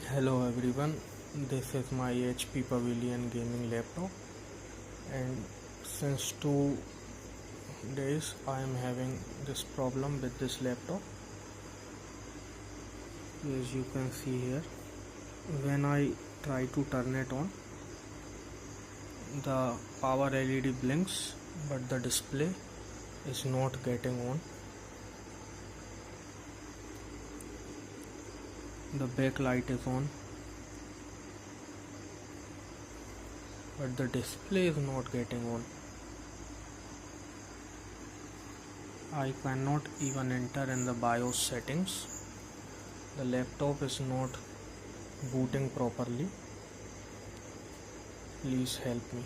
Hello everyone, this is my HP Pavilion gaming laptop, and since 2 days I am having this problem with this laptop. As you can see here, when I try to turn it on, the power LED blinks but the display is not getting on. The backlight is on but the display is not getting on. I cannot even enter in the BIOS settings. The laptop is not booting properly. Please help me.